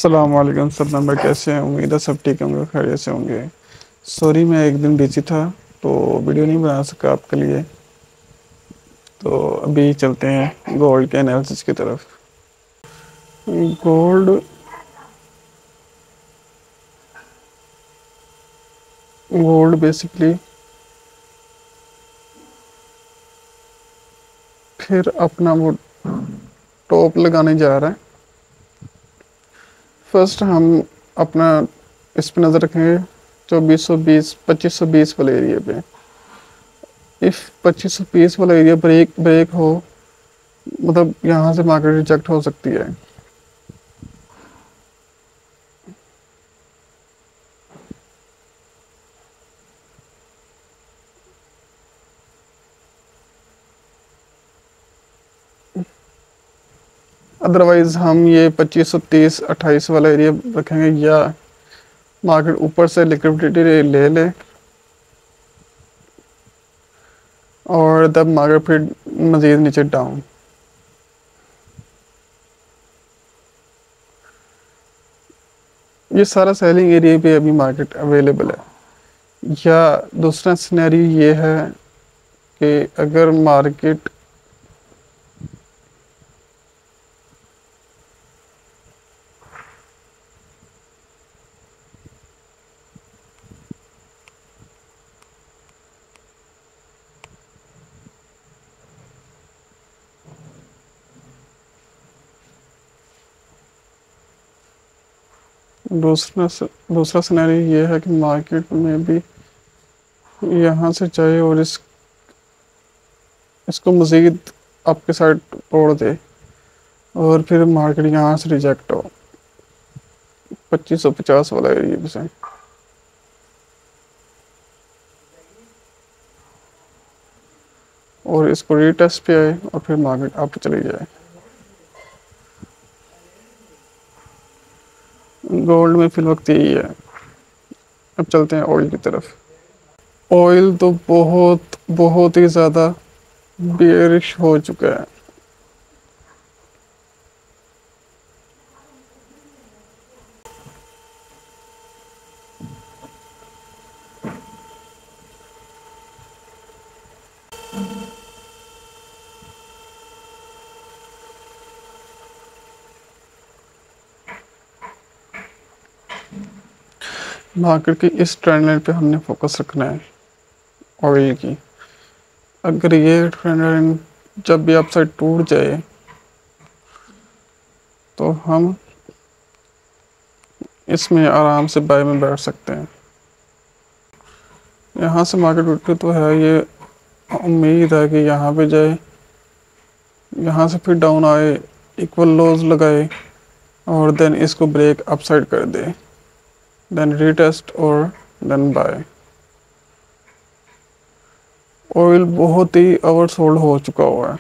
अस्सलाम वालेकुम सब मेंबर कैसे हैं। उम्मीद है सब ठीक होंगे, खैरियत से होंगे। सॉरी मैं एक दिन बिजी था तो वीडियो नहीं बना सका आपके लिए। तो अभी चलते हैं गोल्ड के एनालिसिस की तरफ। गोल्ड गोल्ड बेसिकली फिर अपना वो टॉप लगाने जा रहा है। फर्स्ट हम अपना इस पे नज़र रखेंगे 2420 2520 वाले एरिया पे। इफ 2520 वाला एरिया ब्रेक ब्रेक हो, मतलब यहाँ से मार्केट रिजेक्ट हो सकती है। अदरवाइज हम ये 2530 28 वाला एरिया रखेंगे, या मार्केट ऊपर से लिक्विडिटी ले ले और तब मार्केट फिर मज़ीद नीचे डाउन। ये सारा सेलिंग एरिया पे अभी मार्केट अवेलेबल है। या दूसरा सिनेरियो ये है कि अगर मार्केट दूसरा सिनेरियो ये है कि मार्केट में भी यहाँ से चाहे और इसको मज़ीद आपके साइड तोड़ दे और फिर मार्केट यहाँ से रिजेक्ट हो 2550 वाला एरिया से। और इसको रीटेस्ट पे आए और फिर मार्केट अप चली जाए। गोल्ड में फिल वक्त यही है। अब चलते हैं ऑयल की तरफ। ऑयल तो बहुत बहुत ही ज़्यादा बेरिश हो चुका है। मार्केट की इस ट्रेंड लाइन पे हमने फोकस रखना है ऑयल की। अगर ये ट्रेंड लाइन जब भी अपसाइड टूट जाए तो हम इसमें आराम से बाय में बैठ सकते हैं। यहाँ से मार्केट उठी तो है, ये उम्मीद है कि यहाँ पे जाए, यहाँ से फिर डाउन आए, इक्वल लोज लगाए और देन इसको ब्रेक अपसाइड कर दे, देन रीटेस्ट और देन बाय। ऑयल बहुत ही ओवरसोल्ड हो चुका हुआ है।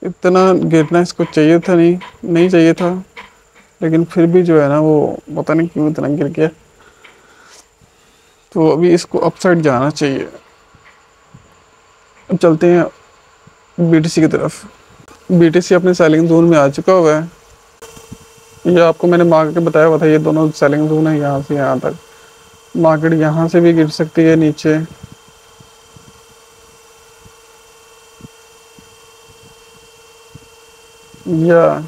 इतना गिरना इसको चाहिए था, नहीं चाहिए था, लेकिन फिर भी जो है ना वो पता नहीं क्यों इतना गिर गया। तो अभी इसको अपसाइड जाना चाहिए। अब चलते हैं बीटीसी की तरफ। बीटीसी अपने सेलिंग जोन में आ चुका हुआ है। ये आपको मैंने मार्केट बताया हुआ था, ये दोनों सेलिंग जोन है। यहाँ से यहाँ तक मार्केट यहाँ से भी गिर सकती है नीचे, या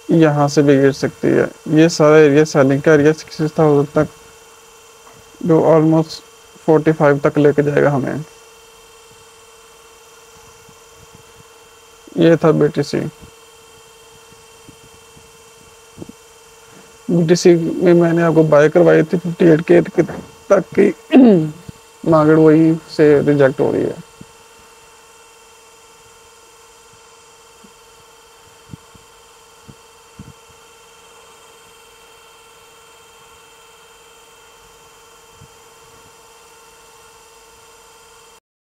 यहाँ से भी गिर सकती है। ये सारा एरिया सेलिंग का एरिया 60,000 तक, जो ऑलमोस्ट 45 तक लेके जाएगा हमें। ये था बीटीसी। बीटीसी में मैंने आपको बाय करवाई थी 58 के तक की। मार्केट वही से रिजेक्ट हो रही है।